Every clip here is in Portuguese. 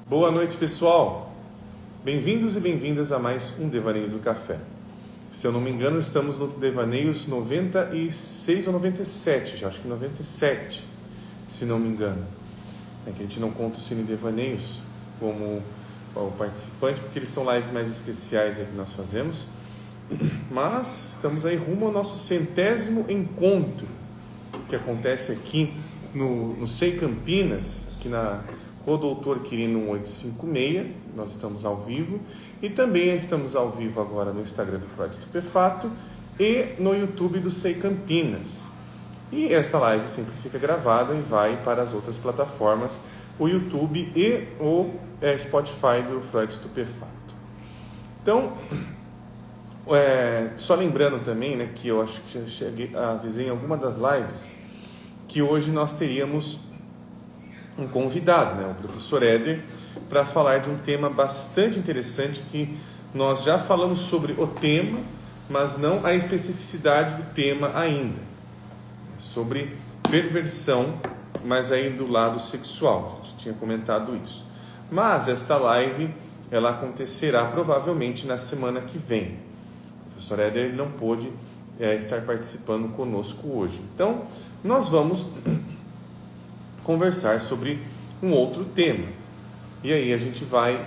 Boa noite, pessoal. Bem-vindos e bem-vindas a mais um Devaneios do Café. Se eu não me engano, estamos no Devaneios 96 ou 97, já acho que 97, se não me engano. É que a gente não conta o Cine Devaneios como o participante, porque eles são lives mais especiais que nós fazemos. Mas estamos aí rumo ao nosso 100º encontro, que acontece aqui no SEI Campinas, aqui na Rua Doutor Quirino 1856, nós estamos ao vivo, e também estamos ao vivo agora no Instagram do Freud Estupefato e no YouTube do SEI Campinas. E essa live sempre fica gravada e vai para as outras plataformas, o YouTube e o Spotify do Freud Estupefato. Então, só lembrando também, né, que eu acho que avisei em alguma das lives, que hoje nós teríamos um convidado, né, o professor Éder, para falar de um tema bastante interessante que nós já falamos sobre o tema, mas não a especificidade do tema ainda, sobre perversão, mas aí do lado sexual, a gente tinha comentado isso. Mas esta live, ela acontecerá provavelmente na semana que vem. O professor Éder não pôde estar participando conosco hoje. Então, nós vamos conversar sobre um outro tema. E aí a gente vai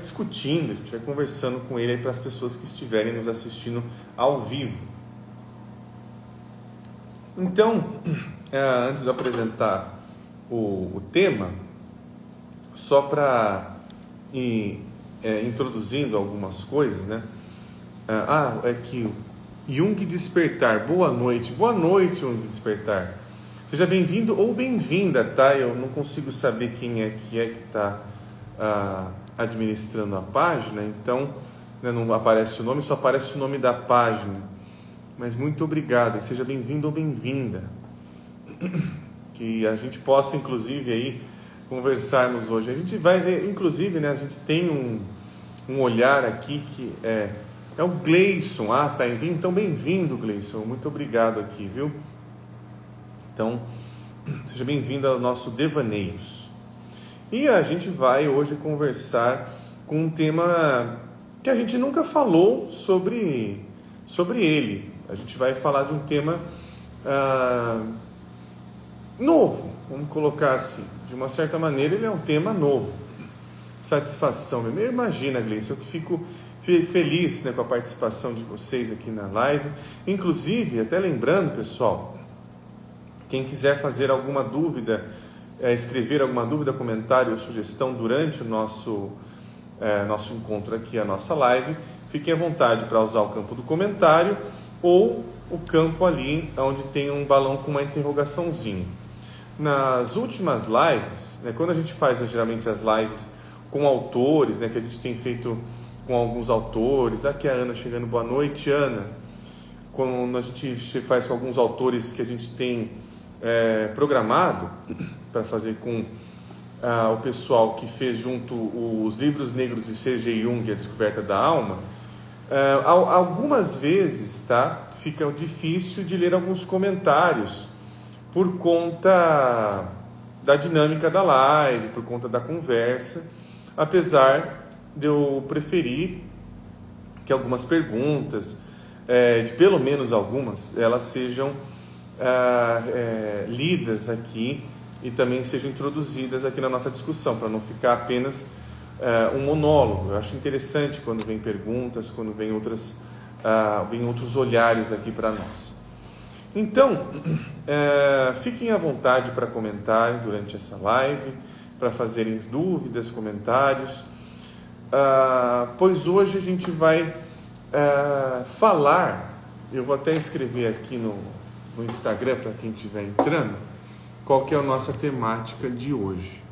discutindo, a gente vai conversando com ele aí para as pessoas que estiverem nos assistindo ao vivo. Então, antes de eu apresentar o tema, só para ir introduzindo algumas coisas, né? É que o Jung Despertar, boa noite, Jung Despertar. Seja bem-vindo ou bem-vinda, tá? Eu não consigo saber quem é que está administrando a página, então, né, não aparece o nome, só aparece o nome da página. Mas muito obrigado, e seja bem-vindo ou bem-vinda. Que a gente possa, inclusive, aí conversarmos hoje. A gente vai ver, inclusive, né, a gente tem um olhar aqui que é o Gleison. Tá, então bem-vindo, Gleison, muito obrigado aqui, viu? Então, seja bem-vindo ao nosso Devaneios. E a gente vai hoje conversar com um tema que a gente nunca falou sobre ele. A gente vai falar de um tema novo, vamos colocar assim. De uma certa maneira, ele é um tema novo. Satisfação. Imagina, Gleice, eu que fico feliz, né, com a participação de vocês aqui na live. Inclusive, até lembrando, pessoal, quem quiser fazer alguma dúvida, escrever alguma dúvida, comentário ou sugestão durante o nosso encontro aqui, a nossa live, fiquem à vontade para usar o campo do comentário ou o campo ali onde tem um balão com uma interrogaçãozinha. Nas últimas lives, né, quando a gente faz geralmente as lives com autores, né, que a gente tem feito com alguns autores, aqui a Ana chegando, boa noite, Ana. Quando a gente faz com alguns autores que a gente tem programado para fazer com o pessoal que fez junto os livros negros de C.G. Jung, A Descoberta da Alma, algumas vezes, tá, fica difícil de ler alguns comentários por conta da dinâmica da live, por conta da conversa, apesar de eu preferir que algumas perguntas, de pelo menos algumas, elas sejam lidas aqui e também sejam introduzidas aqui na nossa discussão, para não ficar apenas um monólogo. Eu acho interessante quando vem perguntas, quando vem outros olhares aqui para nós. Então, fiquem à vontade para comentar durante essa live, para fazerem dúvidas, comentários, pois hoje a gente vai falar, eu vou até escrever aqui no Instagram para quem estiver entrando, qual que é a nossa temática de hoje.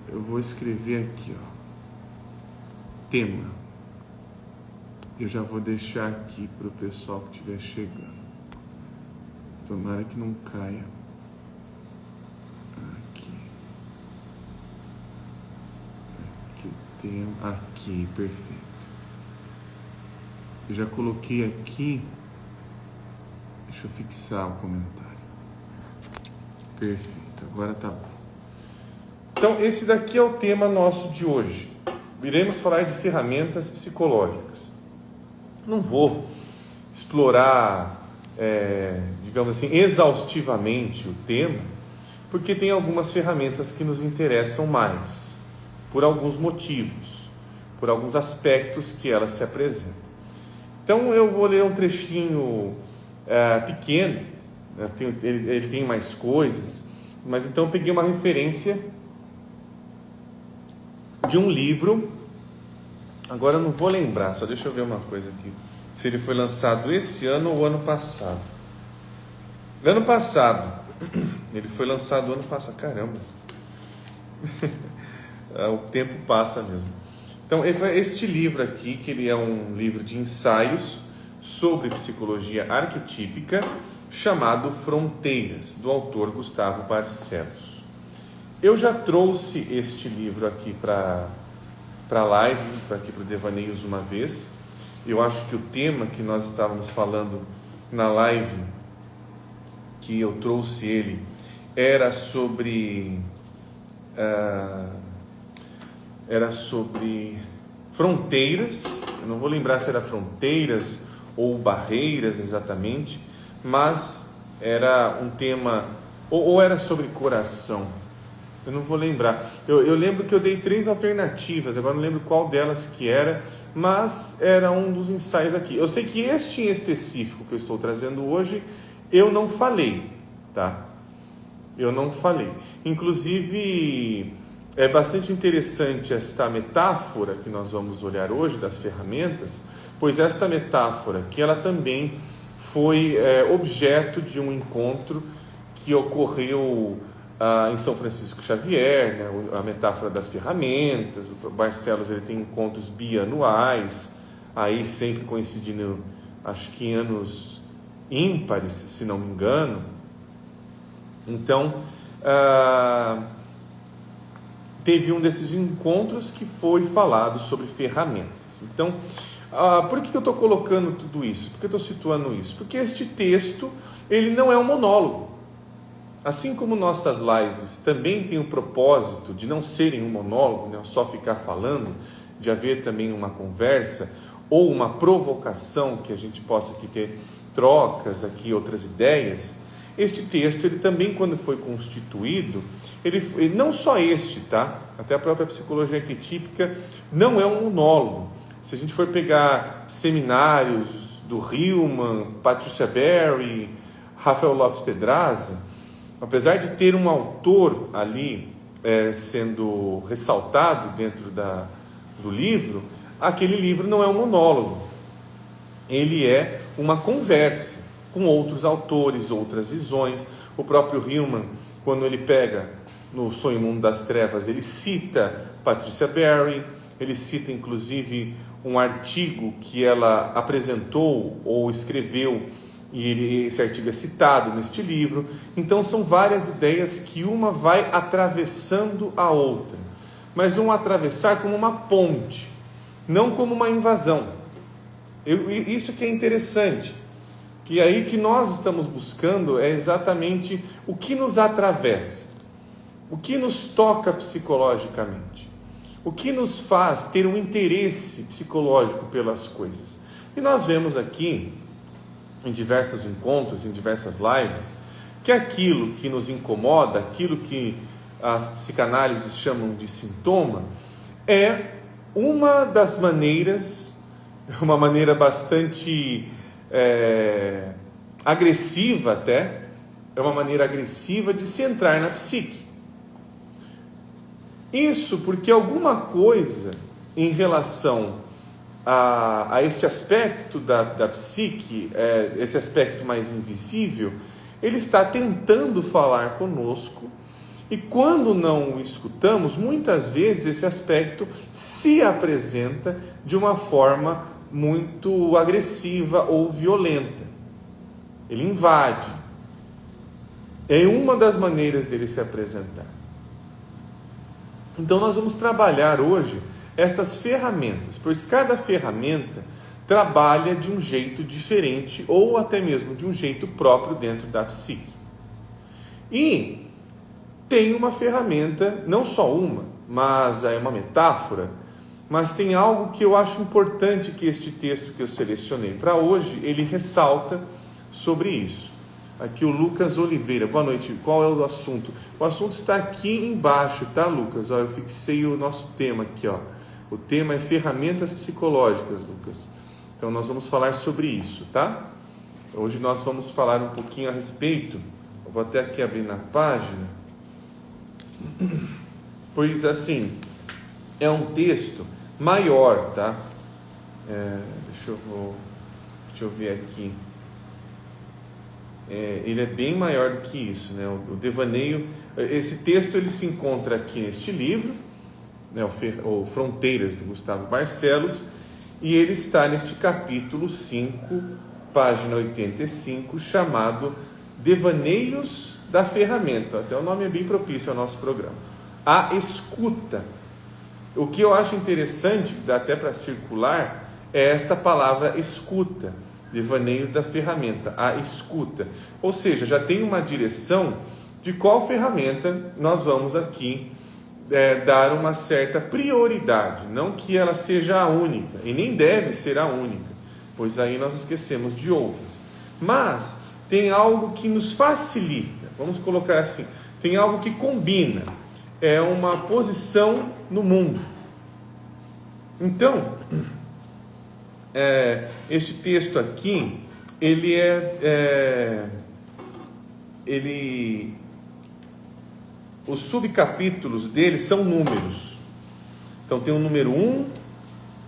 Eu vou escrever aqui, tema. Eu já vou deixar aqui para o pessoal que estiver chegando. Tomara que não caia. Aqui, perfeito. Eu já coloquei aqui. Deixa eu fixar o comentário. Perfeito, agora tá bom. Então, esse daqui é o tema nosso de hoje. Iremos falar de ferramentas psicológicas. Não vou explorar, digamos assim, exaustivamente o tema, porque tem algumas ferramentas que nos interessam mais, por alguns motivos, por alguns aspectos que elas se apresentam. Então, eu vou ler um trechinho pequeno, né? Ele tem mais coisas, mas então eu peguei uma referência de um livro. Agora eu não vou lembrar, só deixa eu ver uma coisa aqui, se ele foi lançado esse ano ou ano passado. Ano passado, ele foi lançado ano passado, caramba, o tempo passa mesmo. Então, este livro aqui, que ele é um livro de ensaios sobre psicologia arquetípica, chamado Fronteiras, do autor Gustavo Barcelos. Eu já trouxe este livro aqui para a live, aqui para o Devaneios uma vez. Eu acho que o tema que nós estávamos falando na live, que eu trouxe ele, era sobre fronteiras. Eu não vou lembrar se era fronteiras ou barreiras exatamente, mas era um tema, ou era sobre coração. Eu não vou lembrar. Eu lembro que eu dei 3 alternativas, agora não lembro qual delas que era, mas era um dos ensaios aqui. Eu sei que este em específico que eu estou trazendo hoje, eu não falei, tá? Eu não falei. Inclusive, é bastante interessante esta metáfora que nós vamos olhar hoje das ferramentas, pois esta metáfora, que ela também foi objeto de um encontro que ocorreu em São Francisco Xavier, né? A metáfora das ferramentas. O Barcelos, ele tem encontros bianuais, aí sempre coincidindo, acho que em anos ímpares, se não me engano. Então, teve um desses encontros que foi falado sobre ferramentas. Então, por que eu estou colocando tudo isso? Por que eu estou situando isso? Porque este texto, ele não é um monólogo. Assim como nossas lives também têm o propósito de não serem um monólogo, né, só ficar falando, de haver também uma conversa ou uma provocação, que a gente possa aqui ter trocas, aqui outras ideias. Este texto, ele também, quando foi constituído, ele não só este, tá? Até a própria psicologia arquetípica não é um monólogo. Se a gente for pegar seminários do Hillman, Patricia Berry, Rafael Lopes Pedraza, apesar de ter um autor ali sendo ressaltado dentro do livro, aquele livro não é um monólogo. Ele é uma conversa com outros autores, outras visões. O próprio Hillman, quando ele pega no Sonho Mundo das Trevas, ele cita Patricia Berry, ele cita inclusive um artigo que ela apresentou ou escreveu, e esse artigo é citado neste livro. Então são várias ideias que uma vai atravessando a outra, mas um atravessar como uma ponte, não como uma invasão. Isso que é interessante, que aí que nós estamos buscando é exatamente o que nos atravessa, o que nos toca psicologicamente, o que nos faz ter um interesse psicológico pelas coisas. E nós vemos aqui, em diversos encontros, em diversas lives, que aquilo que nos incomoda, aquilo que as psicanálises chamam de sintoma, é uma das maneiras, uma maneira bastante agressiva até, é uma maneira agressiva de se entrar na psique. Isso porque alguma coisa em relação a este aspecto da psique, esse aspecto mais invisível, ele está tentando falar conosco, e quando não o escutamos, muitas vezes esse aspecto se apresenta de uma forma muito agressiva ou violenta. Ele invade. É uma das maneiras dele se apresentar. Então nós vamos trabalhar hoje estas ferramentas, pois cada ferramenta trabalha de um jeito diferente ou até mesmo de um jeito próprio dentro da psique. E tem uma ferramenta, não só uma, mas é uma metáfora, mas tem algo que eu acho importante que este texto que eu selecionei para hoje, ele ressalta sobre isso. Aqui o Lucas Oliveira, boa noite, qual é o assunto? O assunto está aqui embaixo, tá, Lucas? Ó, eu fixei o nosso tema aqui, ó. O tema é ferramentas psicológicas, Lucas. Então nós vamos falar sobre isso, tá? Hoje nós vamos falar um pouquinho a respeito, eu vou até aqui abrir na página, pois assim, é um texto maior, tá? Deixa eu ver aqui. Ele é bem maior do que isso, né? O devaneio, esse texto ele se encontra aqui neste livro, né? O Fronteiras, do Gustavo Barcelos, e ele está neste capítulo 5, página 85, chamado Devaneios da Ferramenta. Até o nome é bem propício ao nosso programa. A escuta. O que eu acho interessante, dá até para circular, é esta palavra escuta. Devaneios da Ferramenta, a escuta. Ou seja, já tem uma direção de qual ferramenta nós vamos aqui dar uma certa prioridade. Não que ela seja a única, e nem deve ser a única, pois aí nós esquecemos de outras. Mas tem algo que nos facilita, vamos colocar assim, tem algo que combina, é uma posição no mundo. Então, este texto aqui, os subcapítulos dele são números. Então tem o número 1,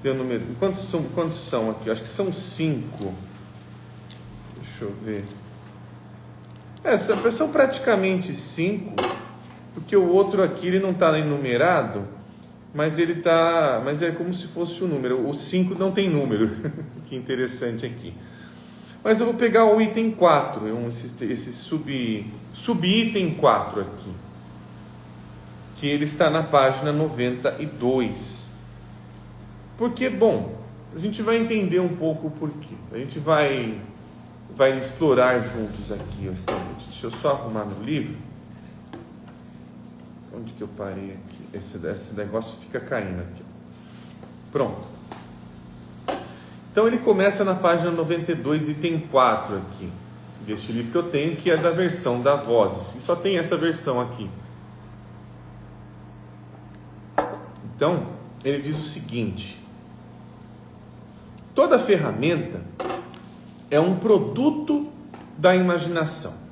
tem o número... Quantos são aqui? Acho que são 5. Deixa eu ver. São praticamente 5, porque o outro aqui ele não está enumerado, mas é como se fosse o número. O 5 não tem número. Que interessante aqui. Mas eu vou pegar o item 4, esse subitem 4 aqui, que ele está na página 92. Porque, bom, a gente vai entender um pouco o porquê. A gente vai explorar juntos aqui esta noite. Deixa eu só arrumar no livro. Onde que eu parei aqui? Esse negócio fica caindo aqui. Pronto. Então ele começa na página 92, item 4 aqui, deste livro que eu tenho, que é da versão da Vozes. E só tem essa versão aqui. Então, ele diz o seguinte: toda ferramenta é um produto da imaginação.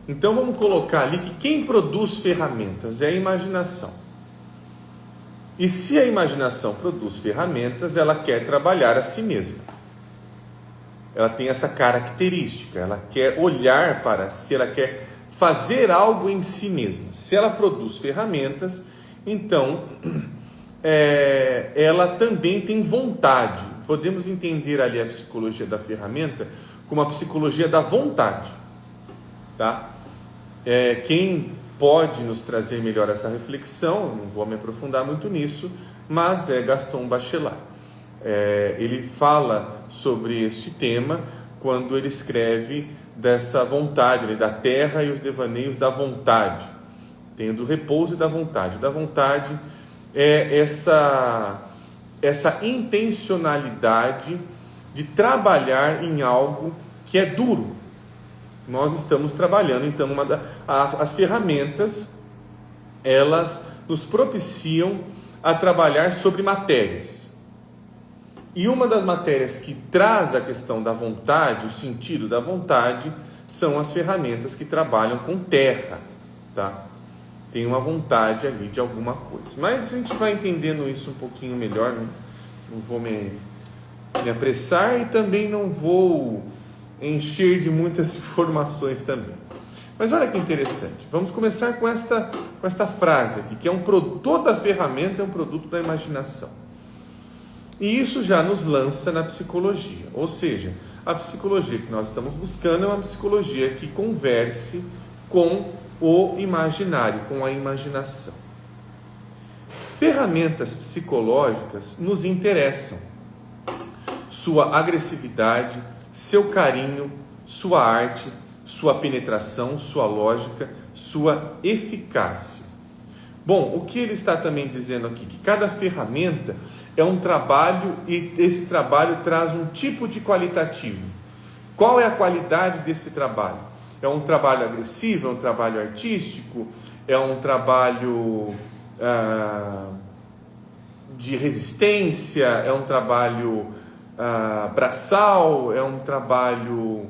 Então vamos colocar ali que quem produz ferramentas é a imaginação. E se a imaginação produz ferramentas, ela quer trabalhar a si mesma. Ela tem essa característica, ela quer olhar para si, ela quer fazer algo em si mesma. Se ela produz ferramentas, então ela também tem vontade. Podemos entender ali a psicologia da ferramenta como a psicologia da vontade, tá? Quem pode nos trazer melhor essa reflexão, não vou me aprofundar muito nisso, mas é Gaston Bachelard. Ele fala sobre este tema quando ele escreve dessa vontade, da terra e os devaneios da vontade. Tem do repouso e da vontade. Da vontade é essa intencionalidade de trabalhar em algo que é duro. Nós estamos trabalhando, então, as ferramentas, elas nos propiciam a trabalhar sobre matérias. E uma das matérias que traz a questão da vontade, o sentido da vontade, são as ferramentas que trabalham com terra, tá? Tem uma vontade ali de alguma coisa. Mas a gente vai entendendo isso um pouquinho melhor, não vou me apressar e também não vou encher de muitas informações também. Mas olha que interessante, vamos começar com esta frase aqui, que toda ferramenta é um produto da imaginação. E isso já nos lança na psicologia, ou seja, a psicologia que nós estamos buscando é uma psicologia que converse com o imaginário, com a imaginação. Ferramentas psicológicas nos interessam. Sua agressividade, seu carinho, sua arte, sua penetração, sua lógica, sua eficácia. Bom, o que ele está também dizendo aqui? Que cada ferramenta é um trabalho e esse trabalho traz um tipo de qualitativo. Qual é a qualidade desse trabalho? É um trabalho agressivo? É um trabalho artístico? É um trabalho de resistência? É um trabalho braçal? É um trabalho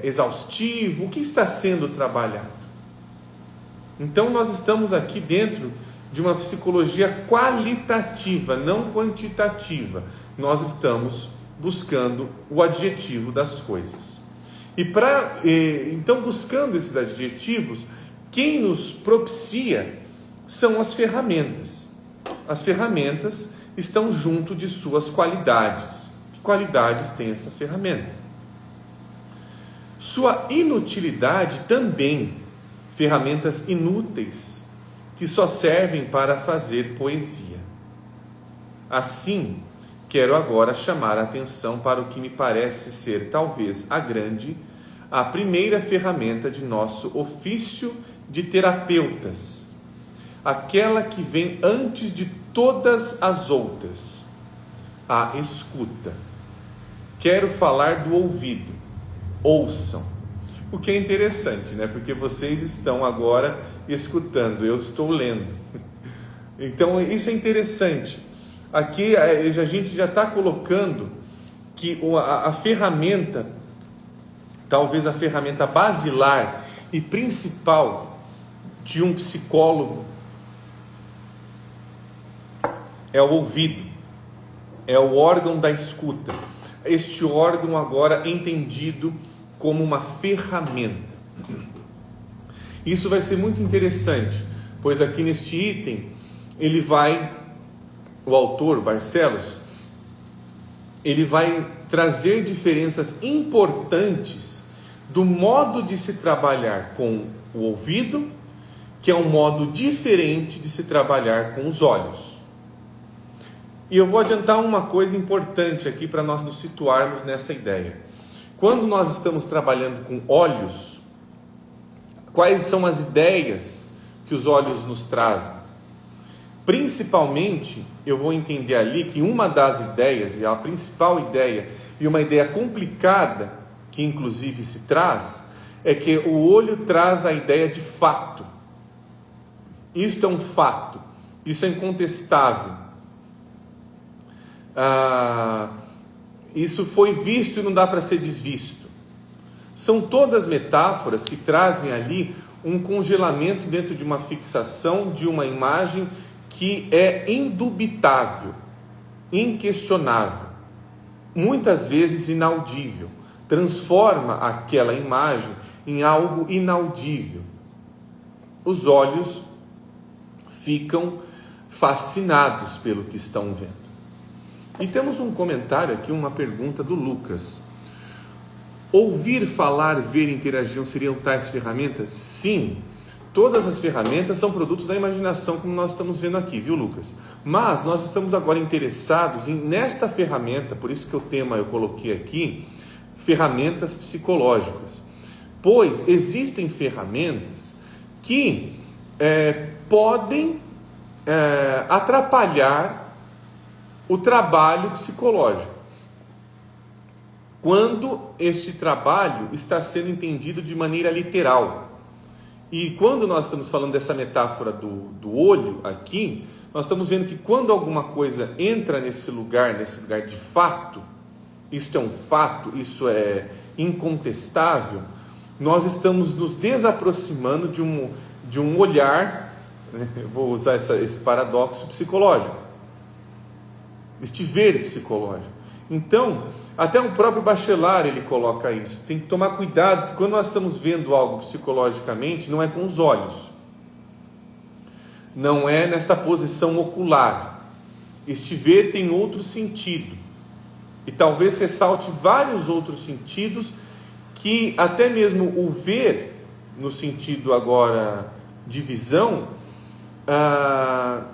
exaustivo? O que está sendo trabalhado? Então nós estamos aqui dentro de uma psicologia qualitativa, não quantitativa. Nós estamos buscando o adjetivo das coisas. Então, buscando esses adjetivos, quem nos propicia são as ferramentas. As ferramentas estão junto de suas qualidades. Que qualidades tem essa ferramenta? Sua inutilidade também. Ferramentas inúteis que só servem para fazer poesia. Assim, quero agora chamar a atenção para o que me parece ser talvez a primeira ferramenta de nosso ofício de terapeutas, aquela que vem antes de todas as outras, a escuta. Quero falar do ouvido. Ouçam. O que é interessante, né? Porque vocês estão agora escutando, eu estou lendo. Então, isso é interessante. Aqui a gente já está colocando que a ferramenta, talvez a ferramenta basilar e principal de um psicólogo é o ouvido, é o órgão da escuta. Este órgão agora entendido como uma ferramenta. Isso vai ser muito interessante, pois aqui neste item, o autor, Barcelos, ele vai trazer diferenças importantes do modo de se trabalhar com o ouvido, que é um modo diferente de se trabalhar com os olhos. E eu vou adiantar uma coisa importante aqui para nós nos situarmos nessa ideia. Quando nós estamos trabalhando com olhos, quais são as ideias que os olhos nos trazem? Principalmente, eu vou entender ali que uma das ideias, e a principal ideia, e uma ideia complicada, que inclusive se traz, é que o olho traz a ideia de fato. Isto é um fato, isso é incontestável. Isso foi visto e não dá para ser desvisto. São todas metáforas que trazem ali um congelamento dentro de uma fixação de uma imagem que é indubitável, inquestionável, muitas vezes inaudível. Transforma aquela imagem em algo inaudível. Os olhos ficam fascinados pelo que estão vendo. E temos um comentário aqui, uma pergunta do Lucas. Ouvir, falar, ver, interagir seriam tais ferramentas? Sim, todas as ferramentas são produtos da imaginação, como nós estamos vendo aqui, viu, Lucas? Mas nós estamos agora interessados nesta ferramenta, por isso que o tema eu coloquei aqui, ferramentas psicológicas. Pois existem ferramentas que podem atrapalhar o trabalho psicológico, quando este trabalho está sendo entendido de maneira literal. E quando nós estamos falando dessa metáfora do olho aqui, nós estamos vendo que quando alguma coisa entra nesse lugar de fato, isto é um fato, isso é incontestável, nós estamos nos desaproximando de um olhar, né? Eu vou usar esse paradoxo psicológico, este ver psicológico. Então, até o próprio Bachelard ele coloca isso. Tem que tomar cuidado, porque quando nós estamos vendo algo psicologicamente, não é com os olhos, não é nesta posição ocular. Este ver tem outro sentido, e talvez ressalte vários outros sentidos, que até mesmo o ver, no sentido agora de visão,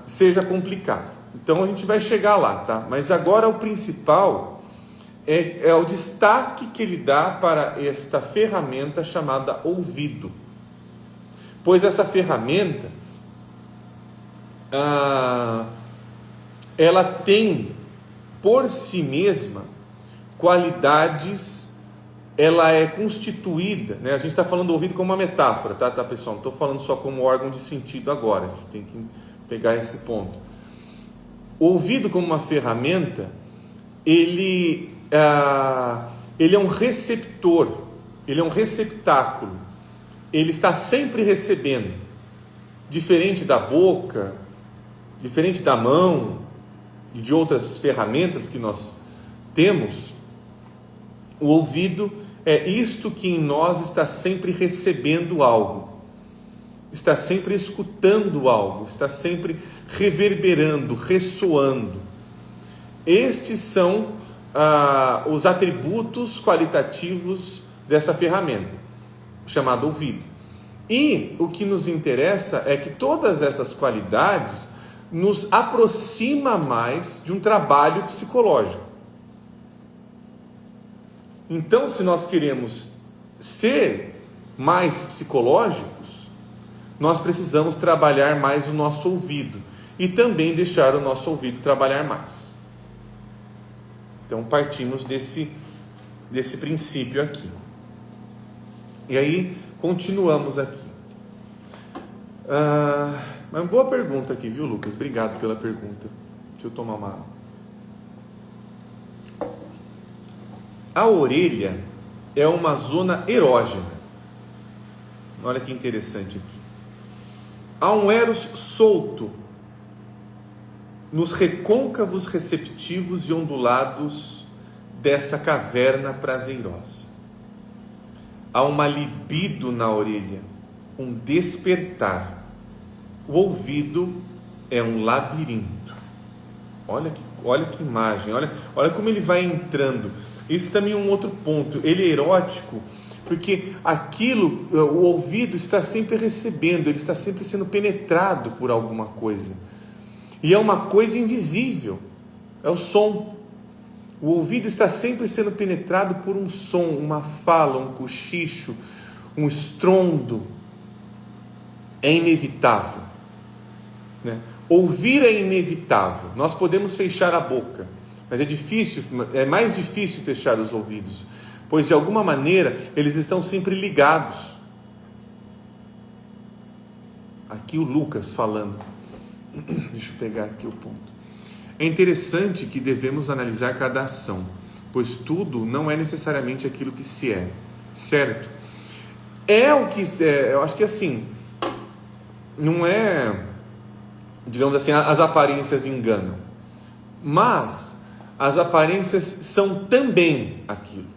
seja complicado. Então a gente vai chegar lá, tá? Mas agora o principal é o destaque que ele dá para esta ferramenta chamada ouvido. pois essa ferramenta, ela tem por si mesma qualidades, ela é constituída, né? A gente está falando do ouvido como uma metáfora, tá pessoal? Não estou falando só como órgão de sentido agora, a gente tem que pegar esse ponto. O ouvido como uma ferramenta, ele é um receptor, ele é um receptáculo, ele está sempre recebendo, diferente da boca, diferente da mão e de outras ferramentas que nós temos. O ouvido é isto que em nós está sempre recebendo algo, está sempre escutando algo, está sempre reverberando, ressoando. Estes são os atributos qualitativos dessa ferramenta, chamada ouvido. E o que nos interessa é que todas essas qualidades nos aproxima mais de um trabalho psicológico. Então, se nós queremos ser mais psicológicos, nós precisamos trabalhar mais o nosso ouvido e também deixar o nosso ouvido trabalhar mais. Então, partimos desse princípio aqui. E aí, continuamos aqui. Uma boa pergunta aqui, viu, Lucas? Obrigado pela pergunta. Deixa eu tomar uma água. A orelha é uma zona erógena. Olha que interessante aqui. Há um eros solto nos recôncavos receptivos e ondulados dessa caverna prazerosa. Há uma libido na orelha, um despertar. O ouvido é um labirinto. Olha que imagem, olha como ele vai entrando. Esse também é um outro ponto. Ele é erótico porque o ouvido está sempre recebendo, ele está sempre sendo penetrado por alguma coisa. E é uma coisa invisível, é o som. O ouvido está sempre sendo penetrado por um som, uma fala, um cochicho, um estrondo. É inevitável, né? Ouvir é inevitável. Nós podemos fechar a boca, mas é mais difícil fechar os ouvidos, pois de alguma maneira eles estão sempre ligados. Aqui o Lucas falando. Deixa eu pegar aqui o ponto. É interessante que devemos analisar cada ação, pois tudo não é necessariamente aquilo que se é, certo? É o que é, eu acho que assim, não é, digamos assim, as aparências enganam, mas as aparências são também aquilo.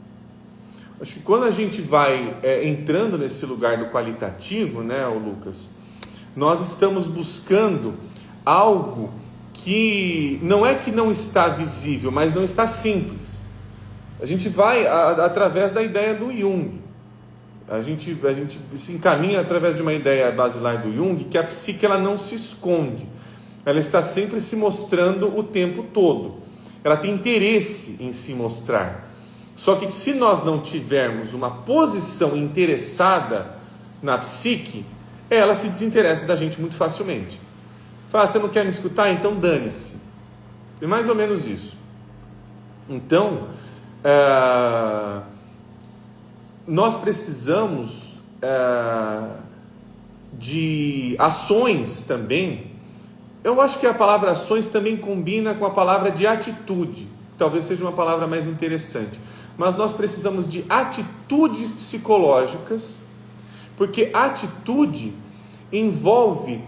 Acho que quando a gente vai entrando nesse lugar do qualitativo, né, Lucas, nós estamos buscando algo que não é que não está visível, mas não está simples. A gente vai através da ideia do Jung. A gente se encaminha através de uma ideia basilar do Jung, que a psique ela não se esconde. Ela está sempre se mostrando o tempo todo. Ela tem interesse em se mostrar. Só que se nós não tivermos uma posição interessada na psique, ela se desinteressa da gente muito facilmente. Fala, você não quer me escutar? Então dane-se. É mais ou menos isso. Então, nós precisamos de ações também. Eu acho que a palavra ações também combina com a palavra de atitude. Talvez seja uma palavra mais interessante. Mas nós precisamos de atitudes psicológicas, porque atitude envolve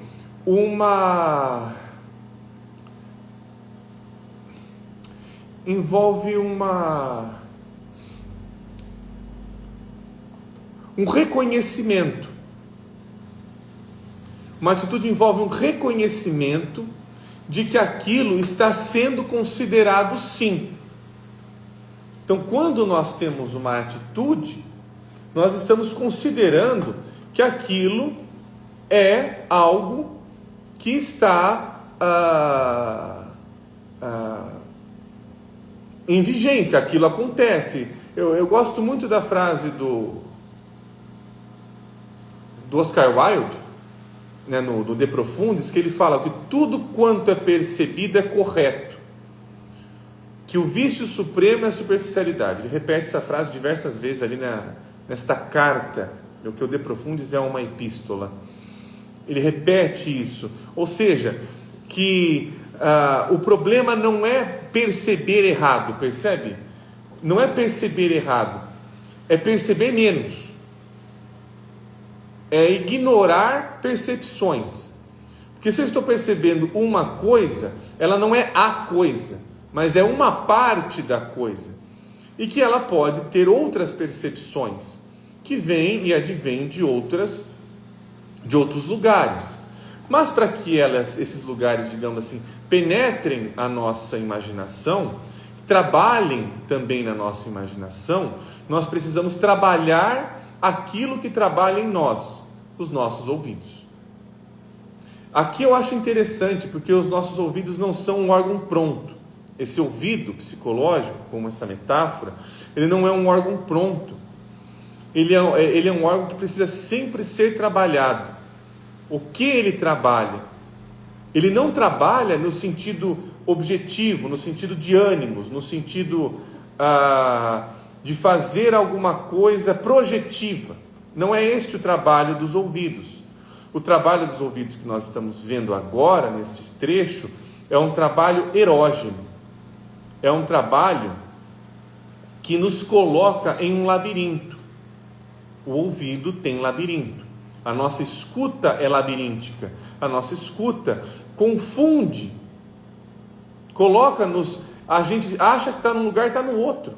um reconhecimento. Uma atitude envolve um reconhecimento de que aquilo está sendo considerado sim. Então, quando nós temos uma atitude, nós estamos considerando que aquilo é algo que está em vigência, aquilo acontece. Eu gosto muito da frase do Oscar Wilde, né, no De Profundis, que ele fala que tudo quanto é percebido é correto, que o vício supremo é a superficialidade. Ele repete essa frase diversas vezes ali nesta carta, o que o De Profundis é uma epístola. Ele repete isso, ou seja, que o problema não é perceber errado, percebe? Não é perceber errado, é perceber menos, é ignorar percepções. Porque se eu estou percebendo uma coisa, ela não é a coisa, mas é uma parte da coisa, e que ela pode ter outras percepções que vêm e advêm de outros lugares. Mas para que esses lugares, digamos assim, penetrem a nossa imaginação, trabalhem também na nossa imaginação, nós precisamos trabalhar aquilo que trabalha em nós, os nossos ouvidos. Aqui eu acho interessante, porque os nossos ouvidos não são um órgão pronto. Esse ouvido psicológico, como essa metáfora, ele não é um órgão pronto. Ele é um órgão que precisa sempre ser trabalhado. O que ele trabalha? Ele não trabalha no sentido objetivo, no sentido de ânimos, no sentido de fazer alguma coisa projetiva. Não é este o trabalho dos ouvidos. O trabalho dos ouvidos que nós estamos vendo agora, neste trecho, é um trabalho erógeno. É um trabalho que nos coloca em um labirinto. O ouvido tem labirinto. A nossa escuta é labiríntica. A nossa escuta confunde. A gente acha que está num lugar e está no outro.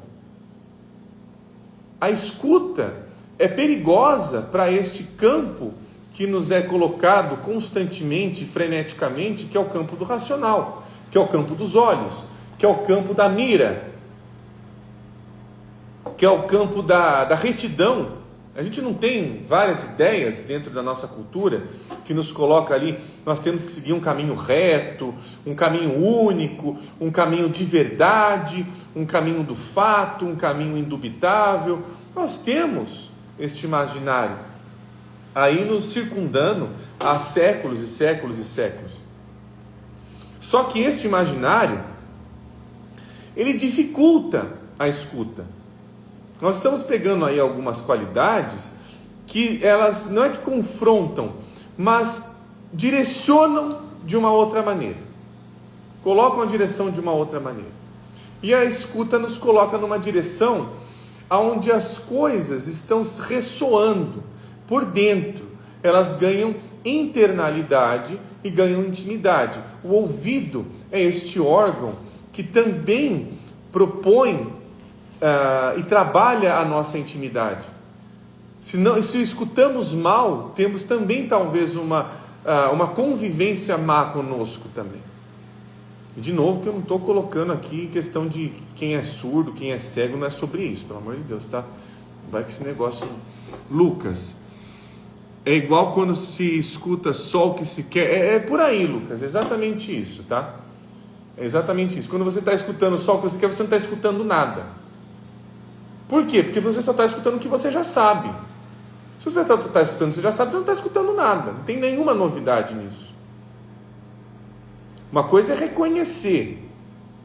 A escuta é perigosa para este campo que nos é colocado constantemente, freneticamente, que é o campo do racional, que é o campo dos olhos, que é o campo da mira, que é o campo da retidão. A gente não tem várias ideias dentro da nossa cultura que nos coloca ali, nós temos que seguir um caminho reto, um caminho único, um caminho de verdade, um caminho do fato, um caminho indubitável. Nós temos este imaginário aí nos circundando há séculos e séculos e séculos. Só que este imaginário, ele dificulta a escuta. Nós estamos pegando aí algumas qualidades que elas não é que confrontam, mas direcionam de uma outra maneira. Colocam a direção de uma outra maneira. E a escuta nos coloca numa direção onde as coisas estão ressoando por dentro. Elas ganham internalidade e ganham intimidade. O ouvido é este órgão que também propõe e trabalha a nossa intimidade. Se escutamos mal, temos também talvez uma convivência má conosco também. E de novo que eu não estou colocando aqui questão de quem é surdo, quem é cego, não é sobre isso, pelo amor de Deus, tá? Vai que esse negócio... Lucas, é igual quando se escuta só o que se quer, é por aí, Lucas, é exatamente isso, tá? É exatamente isso. Quando você está escutando só o que você quer, você não está escutando nada. Por quê? Porque você só está escutando o que você já sabe. Se você está escutando o que você já sabe, você não está escutando nada. Não tem nenhuma novidade nisso. Uma coisa é reconhecer.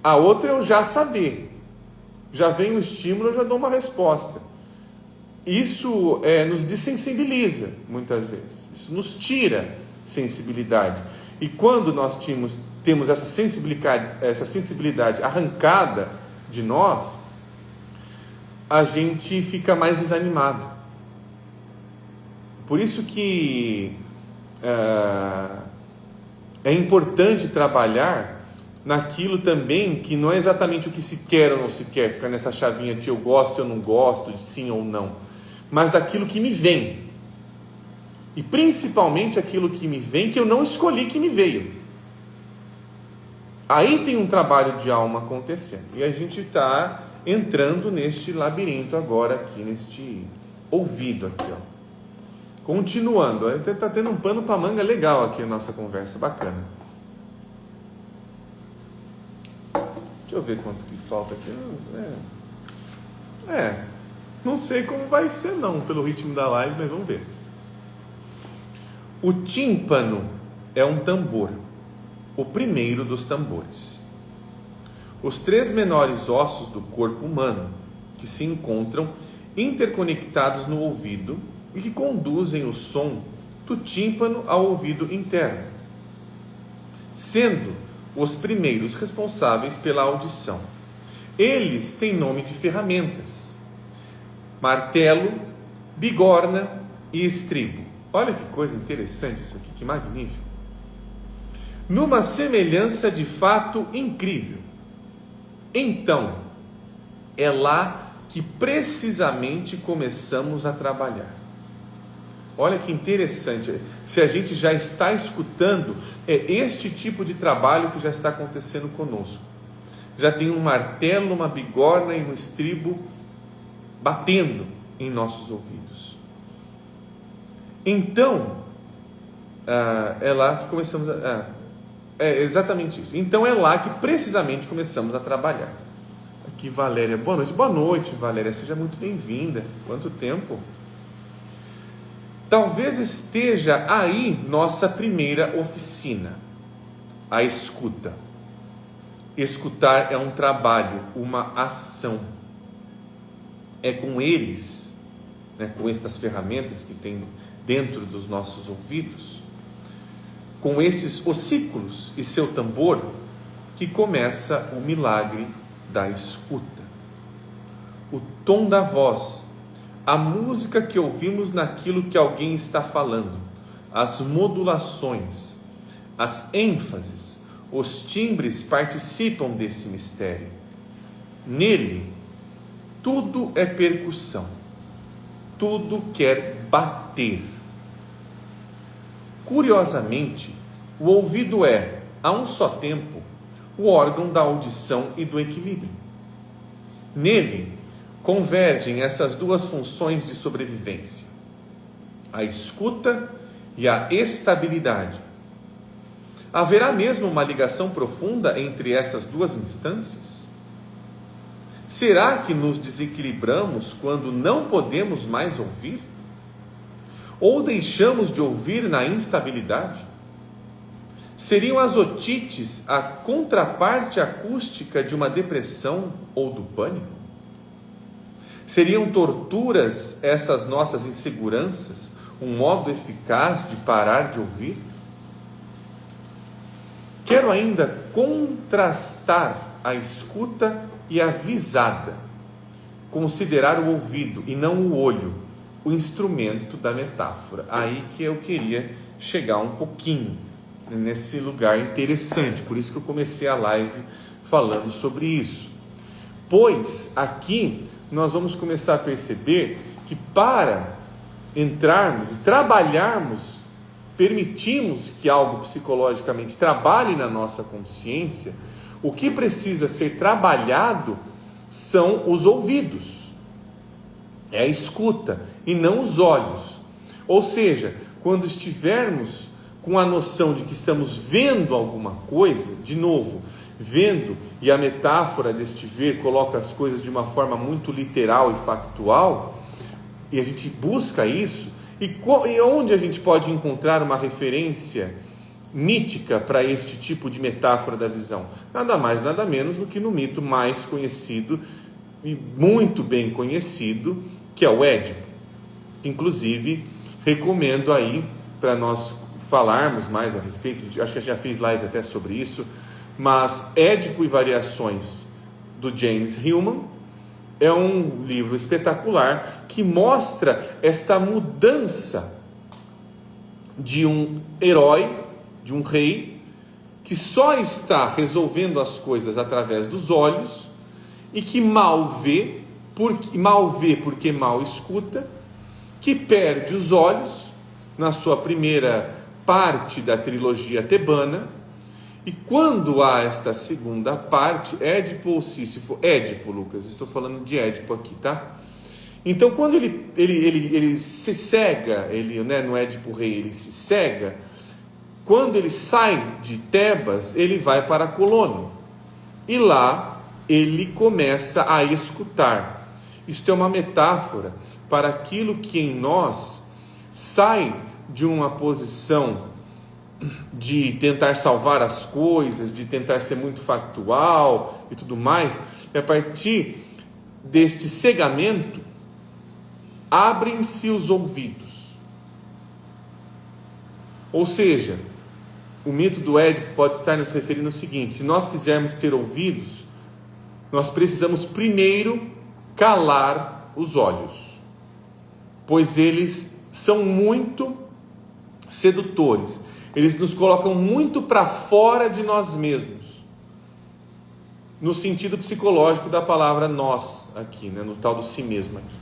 A outra é eu já saber. Já vem o estímulo, eu já dou uma resposta. Isso nos desensibiliza, muitas vezes. Isso nos tira sensibilidade. E quando nós temos essa sensibilidade arrancada de nós, a gente fica mais desanimado. Por isso que é importante trabalhar naquilo também que não é exatamente o que se quer ou não se quer, ficar nessa chavinha de eu gosto ou não gosto, de sim ou não, mas daquilo que me vem, e principalmente aquilo que me vem, que eu não escolhi que me veio. Aí tem um trabalho de alma acontecendo, e a gente está entrando neste labirinto agora aqui, neste ouvido aqui, ó. Continuando, está tendo um pano para manga legal aqui a nossa conversa, bacana. Deixa eu ver quanto que falta aqui. Não sei como vai ser não, pelo ritmo da live, mas vamos ver. O tímpano é um tambor, o primeiro dos tambores. Os 3 menores ossos do corpo humano, que se encontram interconectados no ouvido e que conduzem o som do tímpano ao ouvido interno, sendo os primeiros responsáveis pela audição. Eles têm nome de ferramentas: martelo, bigorna e estribo. Olha que coisa interessante isso aqui, que magnífico. Numa semelhança de fato incrível. Então, é lá que precisamente começamos a trabalhar. Olha que interessante, se a gente já está escutando, é este tipo de trabalho que já está acontecendo conosco. Já tem um martelo, uma bigorna e um estribo batendo em nossos ouvidos. Então, é lá que começamos é exatamente isso. Então é lá que precisamente começamos a trabalhar. Aqui, Valéria. Boa noite. Boa noite, Valéria. Seja muito bem-vinda. Quanto tempo? Talvez esteja aí nossa primeira oficina, a escuta. Escutar é um trabalho, uma ação. É com eles, com essas ferramentas que tem dentro dos nossos ouvidos, com esses ossículos e seu tambor, que começa o milagre da escuta. O tom da voz, a música que ouvimos naquilo que alguém está falando, as modulações, as ênfases, os timbres participam desse mistério. Nele, tudo é percussão, tudo quer bater. Curiosamente, o ouvido é, a um só tempo, o órgão da audição e do equilíbrio. Nele, convergem essas duas funções de sobrevivência, a escuta e a estabilidade. Haverá mesmo uma ligação profunda entre essas duas instâncias? Será que nos desequilibramos quando não podemos mais ouvir? Ou deixamos de ouvir na instabilidade? Seriam as otites a contraparte acústica de uma depressão ou do pânico? Seriam torturas essas nossas inseguranças, um modo eficaz de parar de ouvir? Quero ainda contrastar a escuta e a visada, considerar o ouvido e não o olho, o instrumento da metáfora. Aí que eu queria chegar um pouquinho, nesse lugar interessante, por isso que eu comecei a live falando sobre isso. Pois aqui nós vamos começar a perceber que para entrarmos e trabalharmos, permitimos que algo psicologicamente trabalhe na nossa consciência, o que precisa ser trabalhado são os ouvidos, é a escuta e não os olhos. Ou seja, quando estivermos com a noção de que estamos vendo alguma coisa, de novo, vendo, e a metáfora deste ver coloca as coisas de uma forma muito literal e factual, e a gente busca isso, e onde a gente pode encontrar uma referência mítica para este tipo de metáfora da visão? Nada mais, nada menos do que no mito mais conhecido e muito bem conhecido, que é o Édipo. Inclusive, recomendo aí para nós falarmos mais a respeito, acho que já fiz live até sobre isso, mas Édipo e Variações, do James Hillman, é um livro espetacular que mostra esta mudança de um herói, de um rei, que só está resolvendo as coisas através dos olhos e que mal vê porque mal escuta, que perde os olhos na sua primeira parte da trilogia tebana, e quando há esta segunda parte, Édipo ou Sísifo, Édipo, Lucas, estou falando de Édipo aqui, tá? Então, quando ele se cega, no Édipo Rei, ele se cega, quando ele sai de Tebas, ele vai para Colono, e lá ele começa a escutar. Isto é uma metáfora para aquilo que em nós sai de uma posição de tentar salvar as coisas, de tentar ser muito factual e tudo mais, e a partir deste cegamento, abrem-se os ouvidos. Ou seja, o mito do Édipo pode estar nos referindo ao seguinte: se nós quisermos ter ouvidos, nós precisamos primeiro calar os olhos, pois eles são muito sedutores, eles nos colocam muito para fora de nós mesmos, no sentido psicológico da palavra nós aqui, né? No tal do si mesmo aqui.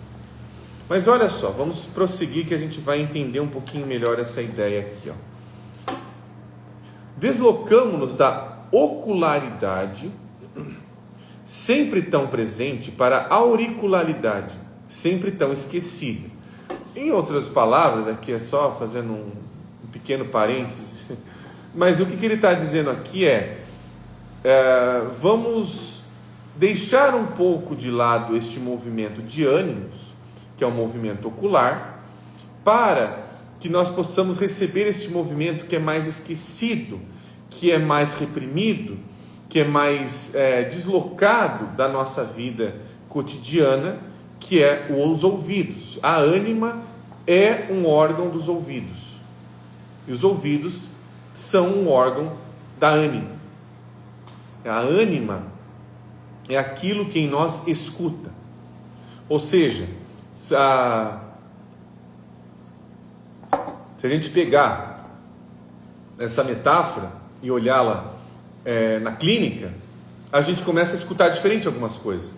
Mas olha só, vamos prosseguir que a gente vai entender um pouquinho melhor essa ideia aqui, ó. Deslocamo-nos da ocularidade, sempre tão presente, para a auricularidade, sempre tão esquecida. Em outras palavras, aqui é só fazendo um pequeno parênteses, mas o que ele está dizendo aqui vamos deixar um pouco de lado este movimento de ânimos, que é um movimento ocular, para que nós possamos receber este movimento que é mais esquecido, que é mais reprimido, que é mais deslocado da nossa vida cotidiana, que é os ouvidos. A ânima é um órgão dos ouvidos, e os ouvidos são um órgão da ânima. A ânima é aquilo que em nós escuta. Ou seja, se a gente pegar essa metáfora e olhá-la na clínica, a gente começa a escutar diferente algumas coisas.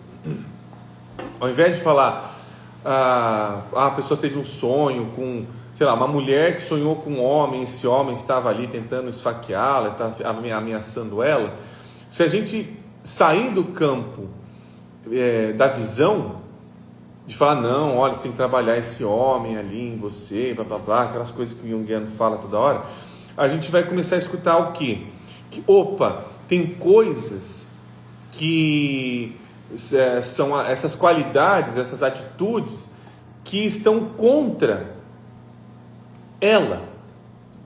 Ao invés de falar, a pessoa teve um sonho com, sei lá, uma mulher que sonhou com um homem, esse homem estava ali tentando esfaqueá-la, estava ameaçando ela. Se a gente sair do campo da visão, de falar, não, olha, você tem que trabalhar esse homem ali em você, blá blá blá, aquelas coisas que o Jungiano fala toda hora, a gente vai começar a escutar o quê? Que, opa, tem coisas que são essas qualidades, essas atitudes que estão contra ela,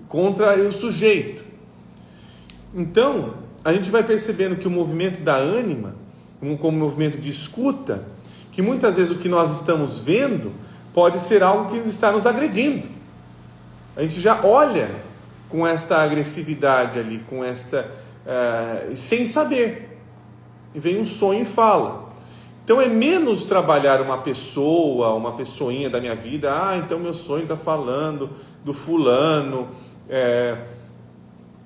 contra o sujeito. Então, a gente vai percebendo que o movimento da ânima, como movimento de escuta, que muitas vezes o que nós estamos vendo pode ser algo que está nos agredindo. A gente já olha com esta agressividade ali, com esta sem saber, e vem um sonho e fala. Então é menos trabalhar uma pessoinha da minha vida. Então meu sonho está falando do fulano,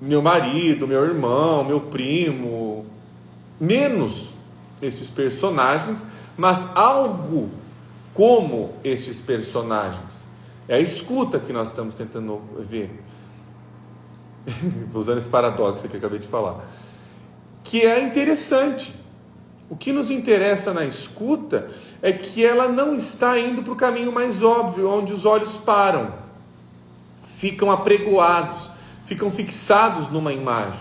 meu marido, meu irmão, meu primo. Menos esses personagens, mas algo como esses personagens. É a escuta que nós estamos tentando ver. Usando esse paradoxo que eu acabei de falar, que é interessante. O que nos interessa na escuta é que ela não está indo para o caminho mais óbvio, onde os olhos param, ficam apregoados, ficam fixados numa imagem.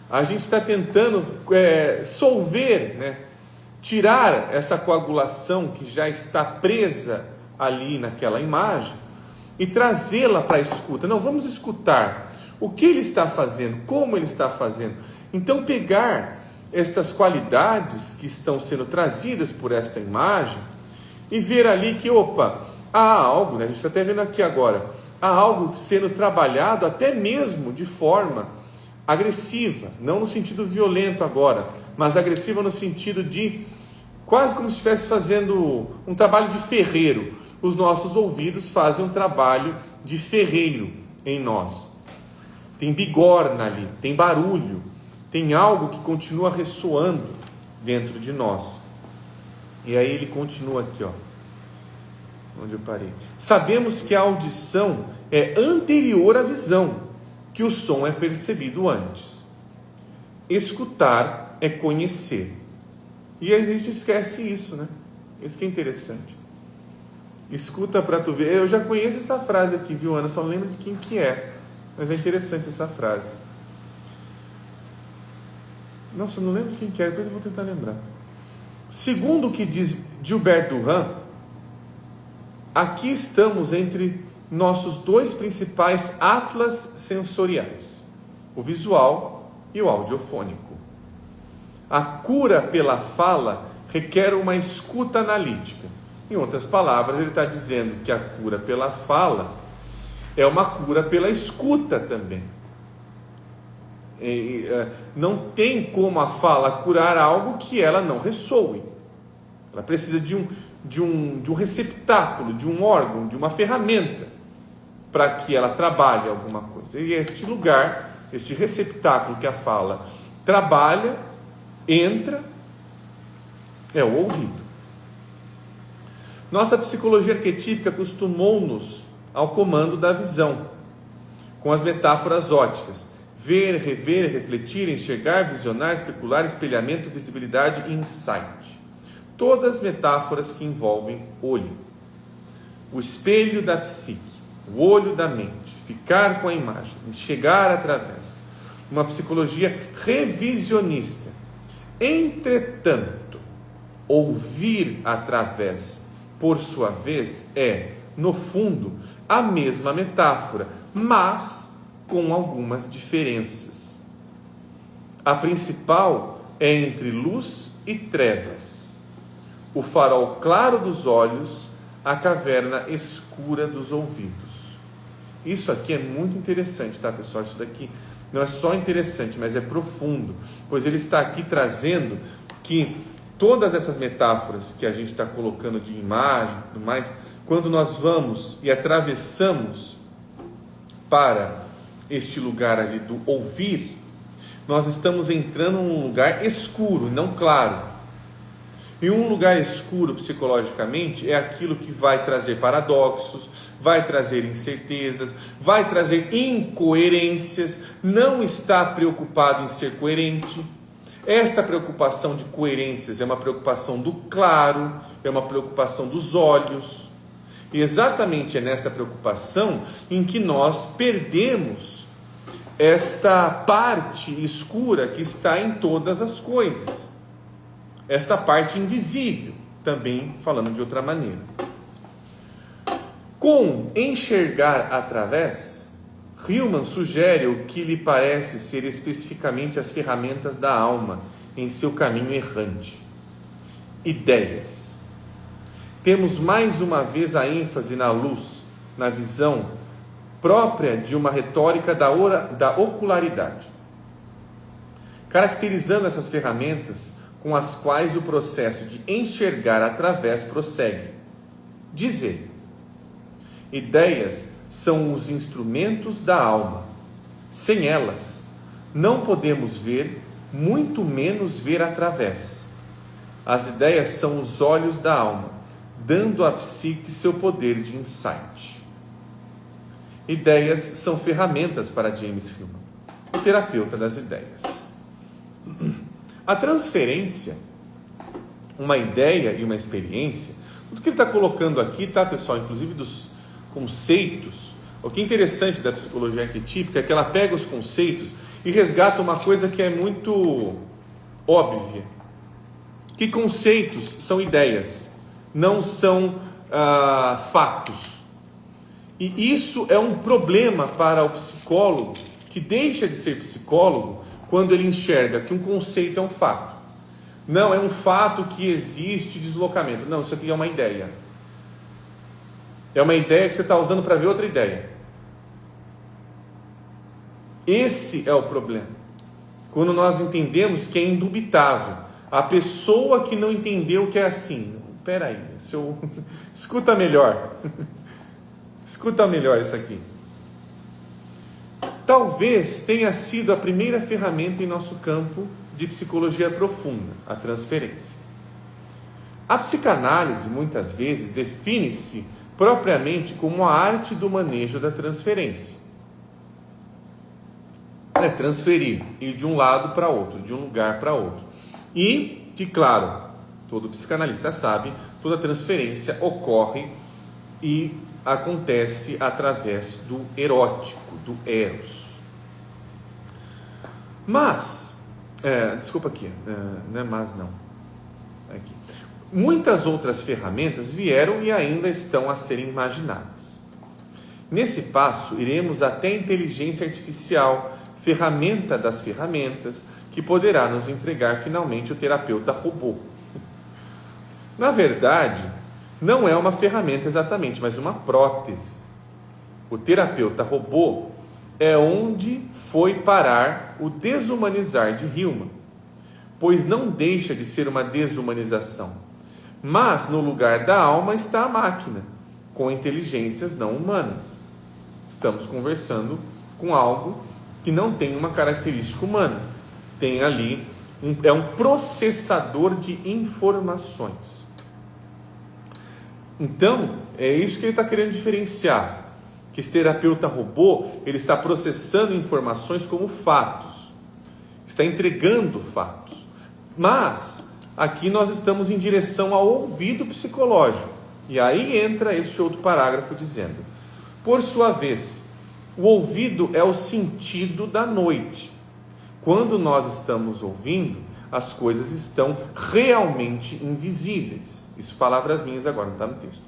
A gente está tentando solver, né? Tirar essa coagulação que já está presa ali naquela imagem e trazê-la para a escuta. Não, vamos escutar o que ele está fazendo, como ele está fazendo. Então pegar estas qualidades que estão sendo trazidas por esta imagem e ver ali que, há algo, né? A gente está até vendo aqui agora, há algo sendo trabalhado até mesmo de forma agressiva, não no sentido violento agora, mas agressiva no sentido de quase como se estivesse fazendo um trabalho de ferreiro. Os nossos ouvidos fazem um trabalho de ferreiro em nós. Tem bigorna ali, tem barulho, tem algo que continua ressoando dentro de nós. E aí ele continua aqui, onde eu parei. Sabemos que a audição é anterior à visão, que o som é percebido antes. Escutar é conhecer. E a gente esquece isso, né? Isso que é interessante. Escuta para tu ver. Eu já conheço essa frase aqui, viu, Ana? Só não lembro de quem que é. Mas é interessante essa frase. Nossa, eu não lembro de quem que é. Depois eu vou tentar lembrar. Segundo o que diz Gilbert Durand, aqui estamos entre nossos dois principais atlas sensoriais, o visual e o audiofônico. A cura pela fala requer uma escuta analítica. Em outras palavras, ele está dizendo que a cura pela fala é uma cura pela escuta também. Não tem como a fala curar algo que ela não ressoe. Ela precisa de um receptáculo, de um órgão, de uma ferramenta para que ela trabalhe alguma coisa. E este lugar, este receptáculo que a fala trabalha, entra, é o ouvido. Nossa psicologia arquetípica acostumou-nos ao comando da visão, com as metáforas óticas: ver, rever, refletir, enxergar, visionar, especular, espelhamento, visibilidade e insight. Todas metáforas que envolvem olho. O espelho da psique, o olho da mente, ficar com a imagem, enxergar através. Uma psicologia revisionista. Entretanto, ouvir através, por sua vez, é, no fundo, a mesma metáfora, mas com algumas diferenças. A principal é entre luz e trevas, o farol claro dos olhos, a caverna escura dos ouvidos. Isso aqui é muito interessante, tá, pessoal? Isso daqui não é só interessante, mas é profundo, pois ele está aqui trazendo que todas essas metáforas que a gente está colocando de imagem e tudo mais, quando nós vamos e atravessamos para este lugar ali do ouvir, nós estamos entrando num lugar escuro, não claro. E um lugar escuro psicologicamente é aquilo que vai trazer paradoxos, vai trazer incertezas, vai trazer incoerências, não está preocupado em ser coerente. Esta preocupação de coerências é uma preocupação do claro, é uma preocupação dos olhos. E exatamente é nesta preocupação em que nós perdemos esta parte escura que está em todas as coisas. Esta parte invisível, também falando de outra maneira. Com enxergar através, Hillman sugere o que lhe parece ser especificamente as ferramentas da alma em seu caminho errante. Ideias. Temos mais uma vez a ênfase na luz, na visão própria de uma retórica da ocularidade, caracterizando essas ferramentas com as quais o processo de enxergar através prossegue. Dizer: ideias são os instrumentos da alma. Sem elas, não podemos ver, muito menos ver através. As ideias são os olhos da alma, dando à psique seu poder de insight. Ideias são ferramentas para James Hillman, o terapeuta das ideias. A transferência, uma ideia e uma experiência, tudo que ele está colocando aqui, tá, pessoal, inclusive dos conceitos. O que é interessante da psicologia arquetípica é que ela pega os conceitos e resgata uma coisa que é muito óbvia. Que conceitos são ideias, não são fatos. E isso é um problema para o psicólogo, que deixa de ser psicólogo quando ele enxerga que um conceito é um fato. Não, é um fato que existe deslocamento. Não, isso aqui é uma ideia. É uma ideia que você está usando para ver outra ideia. Esse é o problema. Quando nós entendemos que é indubitável. A pessoa que não entendeu que é assim. Espera aí, escuta melhor. Escuta melhor isso aqui. Talvez tenha sido a primeira ferramenta em nosso campo de psicologia profunda, a transferência. A psicanálise, muitas vezes, define-se propriamente como a arte do manejo da transferência. É transferir, ir de um lado para outro, de um lugar para outro. E que, claro, todo psicanalista sabe, toda transferência ocorre e acontece através do erótico, do eros. Mas, desculpa aqui, não é mas não. Aqui. Muitas outras ferramentas vieram e ainda estão a serem imaginadas. Nesse passo, iremos até a inteligência artificial, ferramenta das ferramentas, que poderá nos entregar finalmente o terapeuta robô. Na verdade, não é uma ferramenta exatamente, mas uma prótese. O terapeuta robô é onde foi parar o desumanizar de Hillman, pois não deixa de ser uma desumanização. Mas no lugar da alma está a máquina, com inteligências não humanas. Estamos conversando com algo que não tem uma característica humana. Tem ali, é um processador de informações. Então, é isso que ele está querendo diferenciar. Que esse terapeuta robô, ele está processando informações como fatos. Está entregando fatos. Mas, aqui nós estamos em direção ao ouvido psicológico. E aí entra este outro parágrafo dizendo: por sua vez, o ouvido é o sentido da noite. Quando nós estamos ouvindo, as coisas estão realmente invisíveis. Isso, palavras minhas agora, não está no texto.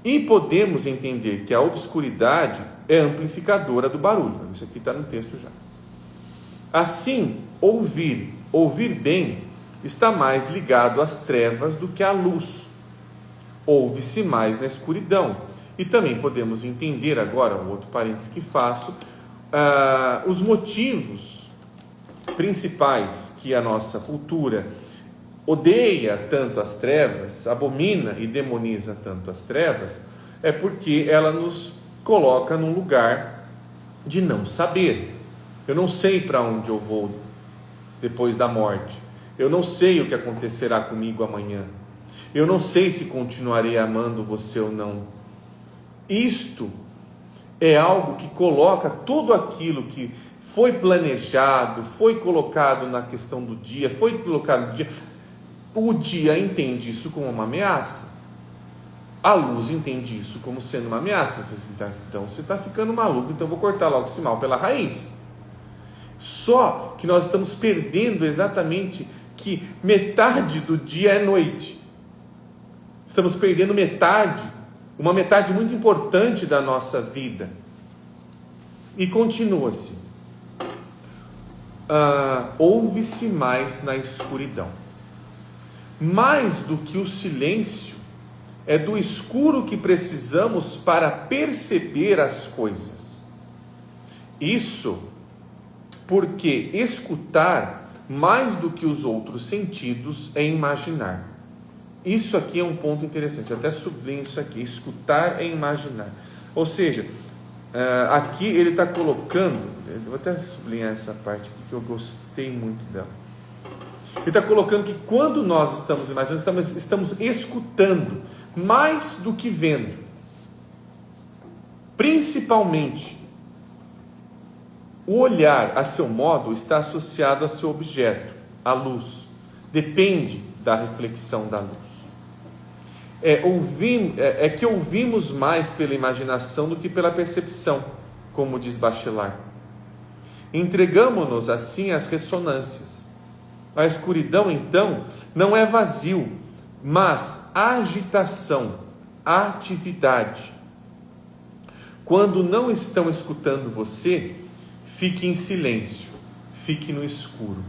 E podemos entender que a obscuridade é amplificadora do barulho. Isso aqui está no texto já. Assim, ouvir bem, está mais ligado às trevas do que à luz. Ouve-se mais na escuridão. E também podemos entender agora, um outro parênteses que faço, os motivos principais que a nossa cultura odeia tanto as trevas, abomina e demoniza tanto as trevas, é porque ela nos coloca num lugar de não saber. Eu não sei para onde eu vou depois da morte. Eu não sei o que acontecerá comigo amanhã. Eu não sei se continuarei amando você ou não. Isto é algo que coloca tudo aquilo que foi planejado, foi colocado na questão do dia, foi colocado no dia. O dia entende isso como uma ameaça. A luz entende isso como sendo uma ameaça. Então você está ficando maluco, então eu vou cortar logo esse mal pela raiz. Só que nós estamos perdendo exatamente que metade do dia é noite. Estamos perdendo metade, uma metade muito importante da nossa vida. E continua-se. Ouve-se mais na escuridão. Mais do que o silêncio, é do escuro que precisamos para perceber as coisas. Isso porque escutar, mais do que os outros sentidos, é imaginar. Isso aqui é um ponto interessante, eu até sublinho isso aqui: escutar é imaginar. Ou seja, aqui ele está colocando, eu vou até sublinhar essa parte aqui que eu gostei muito dela. Ele está colocando que quando nós estamos imaginando, estamos escutando mais do que vendo. Principalmente, o olhar, a seu modo, está associado a seu objeto, a luz. Depende da reflexão da luz. É que ouvimos mais pela imaginação do que pela percepção, como diz Bachelard. Entregamo-nos assim às ressonâncias. A escuridão, então, não é vazio, mas agitação, atividade. Quando não estão escutando você, fique em silêncio, fique no escuro.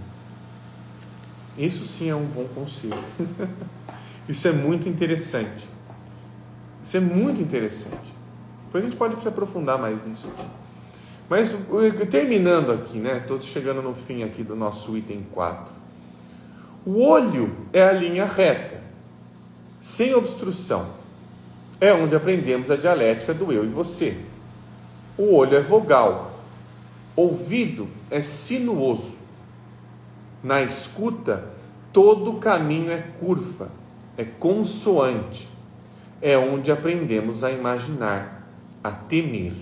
Isso sim é um bom conselho. Isso é muito interessante. Isso é muito interessante. Depois a gente pode se aprofundar mais nisso aqui. Mas terminando aqui, né? Estou chegando no fim aqui do nosso item 4. O olho é a linha reta, sem obstrução. É onde aprendemos a dialética do eu e você. O olho é vogal. Ouvido é sinuoso. Na escuta, todo caminho é curva, é consoante. É onde aprendemos a imaginar, a temer.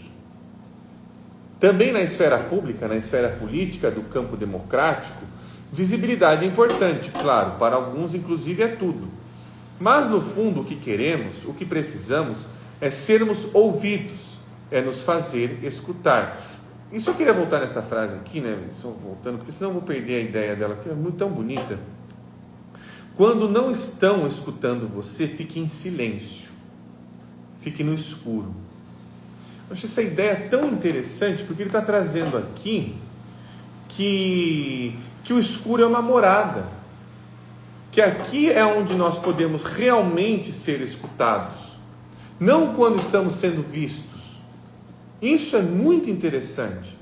Também na esfera pública, na esfera política do campo democrático, visibilidade é importante, claro, para alguns inclusive é tudo. Mas no fundo o que queremos, o que precisamos é sermos ouvidos, é nos fazer escutar. Isso eu queria voltar nessa frase aqui, né? Só voltando, porque senão eu vou perder a ideia dela, que é muito tão bonita. Quando não estão escutando você, fique em silêncio, fique no escuro. Eu acho essa ideia tão interessante, porque ele está trazendo aqui que o escuro é uma morada, que aqui é onde nós podemos realmente ser escutados, não quando estamos sendo vistos. Isso é muito interessante.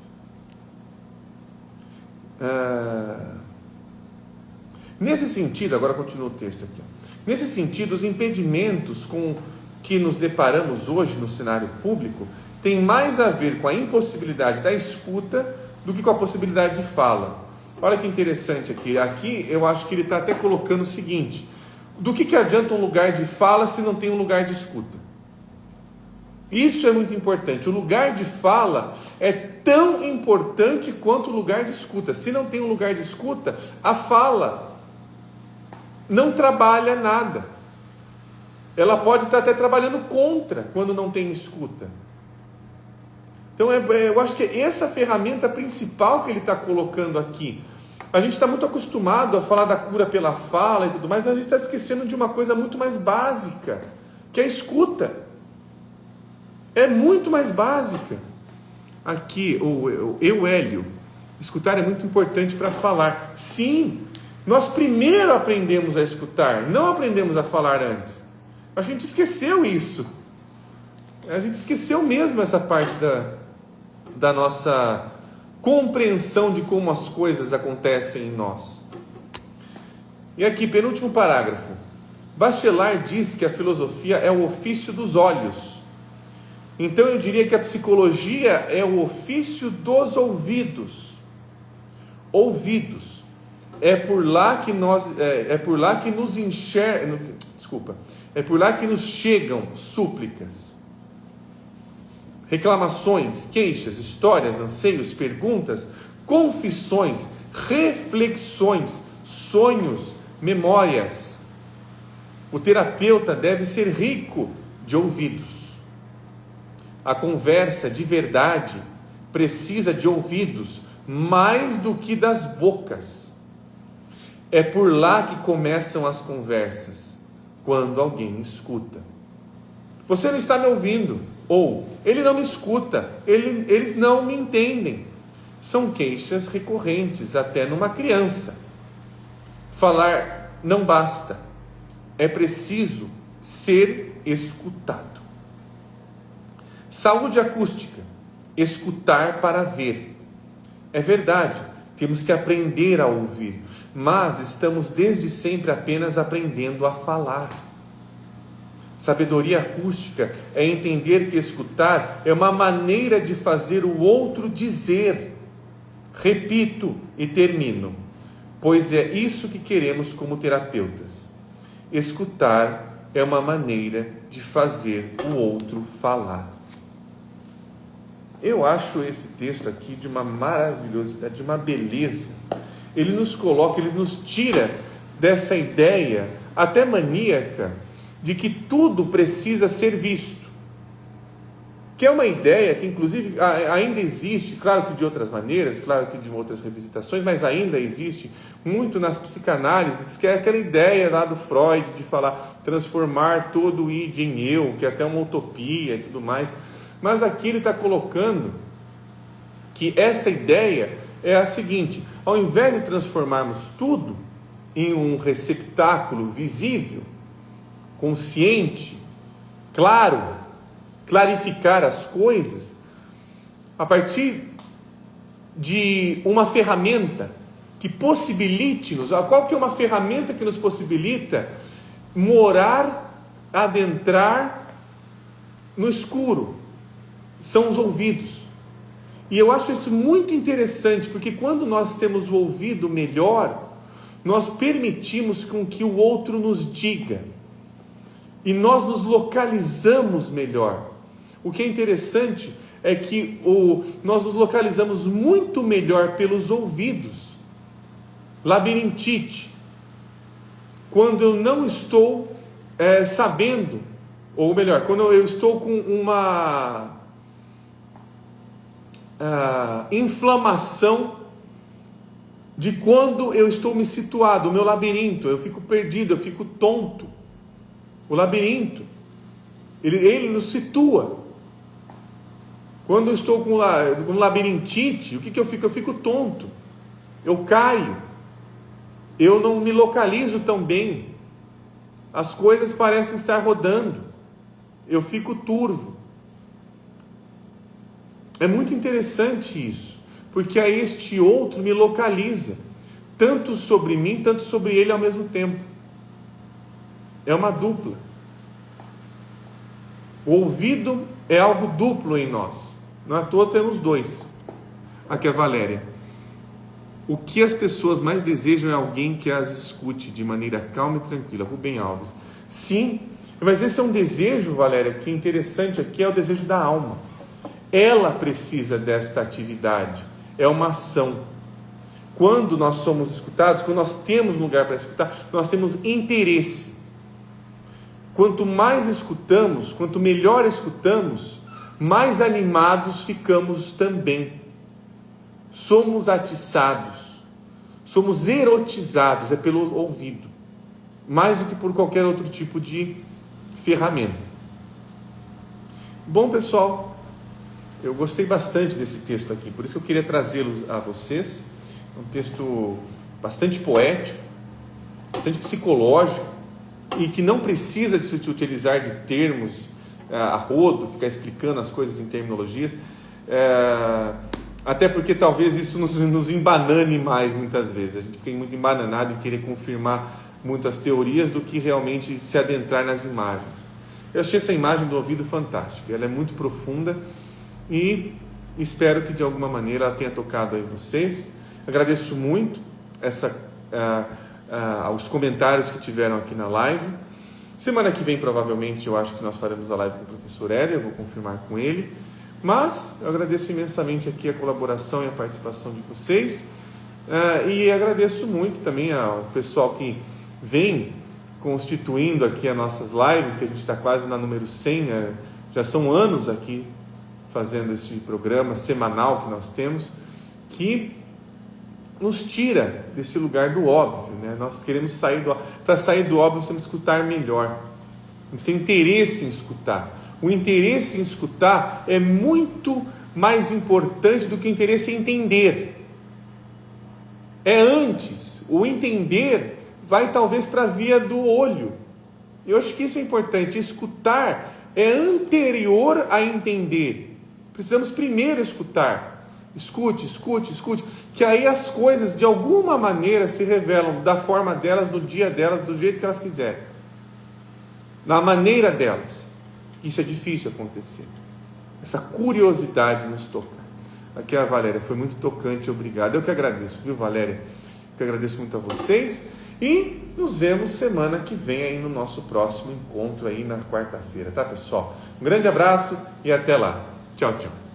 Nesse sentido, agora continua o texto aqui. Nesse sentido, os impedimentos com que nos deparamos hoje no cenário público têm mais a ver com a impossibilidade da escuta do que com a possibilidade de fala. Olha que interessante aqui. Aqui eu acho que ele está até colocando o seguinte: do que adianta um lugar de fala se não tem um lugar de escuta? Isso é muito importante. O lugar de fala é tão importante quanto o lugar de escuta. Se não tem um lugar de escuta, a fala não trabalha nada. Ela pode estar até trabalhando contra quando não tem escuta. Então eu acho que é essa ferramenta principal que ele está colocando aqui. A gente está muito acostumado a falar da cura pela fala e tudo mais, mas a gente está esquecendo de uma coisa muito mais básica, que é a escuta. É muito mais básica. Aqui, o Hélio, escutar é muito importante para falar. Sim, nós primeiro aprendemos a escutar, não aprendemos a falar antes. A gente esqueceu isso. A gente esqueceu mesmo essa parte da nossa compreensão de como as coisas acontecem em nós. E aqui, penúltimo parágrafo. Bachelard diz que a filosofia é o ofício dos olhos. Então eu diria que a psicologia é o ofício dos ouvidos. Ouvidos. É por lá que nos enxergam, é por lá que nos chegam súplicas, reclamações, queixas, histórias, anseios, perguntas, confissões, reflexões, sonhos, memórias. O terapeuta deve ser rico de ouvidos. A conversa de verdade precisa de ouvidos mais do que das bocas. É por lá que começam as conversas, quando alguém escuta. Você não está me ouvindo, ou ele não me escuta, eles não me entendem. São queixas recorrentes até numa criança. Falar não basta, é preciso ser escutado. Saúde acústica, escutar para ver. É verdade, temos que aprender a ouvir, mas estamos desde sempre apenas aprendendo a falar. Sabedoria acústica é entender que escutar é uma maneira de fazer o outro dizer. Repito e termino, pois é isso que queremos como terapeutas. Escutar é uma maneira de fazer o outro falar. Eu acho esse texto aqui de uma maravilhosidade, de uma beleza. Ele nos coloca, ele nos tira dessa ideia até maníaca de que tudo precisa ser visto. Que é uma ideia que inclusive ainda existe, claro que de outras maneiras, claro que de outras revisitações, mas ainda existe muito nas psicanálises, que é aquela ideia lá do Freud de falar, transformar todo o id em eu, que é até uma utopia e tudo mais. Mas aqui ele está colocando que esta ideia é a seguinte: ao invés de transformarmos tudo em um receptáculo visível, consciente, claro, clarificar as coisas, a partir de uma ferramenta que possibilite-nos, qual que é uma ferramenta que nos possibilita morar, adentrar no escuro? São os ouvidos. E eu acho isso muito interessante, porque quando nós temos o ouvido melhor, nós permitimos com que o outro nos diga, e nós nos localizamos melhor. O que é interessante é que nós nos localizamos muito melhor pelos ouvidos. Labirintite, quando eu não estou sabendo, ou melhor, quando eu estou com uma inflamação de quando eu estou me situado, o meu labirinto, eu fico perdido, eu fico tonto. O labirinto, ele nos situa. Quando eu estou com labirintite, o que eu fico? Eu fico tonto, eu caio, eu não me localizo tão bem, as coisas parecem estar rodando, eu fico turvo. É muito interessante isso, porque aí este outro me localiza, tanto sobre mim, tanto sobre ele ao mesmo tempo. É uma dupla. O ouvido é algo duplo em nós. Não à toa temos dois. Aqui a Valéria. O que as pessoas mais desejam é alguém que as escute de maneira calma e tranquila. Rubem Alves. Sim, mas esse é um desejo, Valéria, que é interessante aqui, é o desejo da alma. Ela precisa desta atividade. É uma ação. Quando nós somos escutados, quando nós temos lugar para escutar, nós temos interesse. Quanto mais escutamos, quanto melhor escutamos, mais animados ficamos também. Somos atiçados, somos erotizados, é pelo ouvido, mais do que por qualquer outro tipo de ferramenta. Bom, pessoal, eu gostei bastante desse texto aqui, por isso que eu queria trazê-lo a vocês. É um texto bastante poético, bastante psicológico, e que não precisa de se utilizar de termos a rodo, ficar explicando as coisas em terminologias, até porque talvez isso nos embanane mais muitas vezes. A gente fica muito embananado em querer confirmar muitas teorias do que realmente se adentrar nas imagens. Eu achei essa imagem do ouvido fantástica, ela é muito profunda e espero que de alguma maneira ela tenha tocado aí vocês. Agradeço muito os comentários que tiveram aqui na live. Semana que vem, provavelmente, eu acho que nós faremos a live com o professor Hélio, eu vou confirmar com ele. Mas eu agradeço imensamente aqui a colaboração e a participação de vocês. E agradeço muito também ao pessoal que vem constituindo aqui as nossas lives, que a gente está quase na número 100, já são anos aqui fazendo esse programa semanal que nós temos, que nos tira desse lugar do óbvio, né? Nós queremos sair do óbvio. Para sair do óbvio, nós temos que escutar melhor. Nós temos interesse em escutar. O interesse em escutar é muito mais importante do que o interesse em entender. É antes. O entender vai talvez para a via do olho. Eu acho que isso é importante. Escutar é anterior a entender. Precisamos primeiro escutar. Escute, escute, escute, que aí as coisas de alguma maneira se revelam da forma delas, no dia delas, do jeito que elas quiserem, na maneira delas. Isso é difícil acontecer, essa curiosidade nos tocar. Aqui a Valéria, foi muito tocante, obrigado. Eu que agradeço, viu, Valéria? Eu que agradeço muito a vocês e nos vemos semana que vem aí no nosso próximo encontro aí na quarta-feira, tá, pessoal? Um grande abraço e até lá. Tchau, tchau.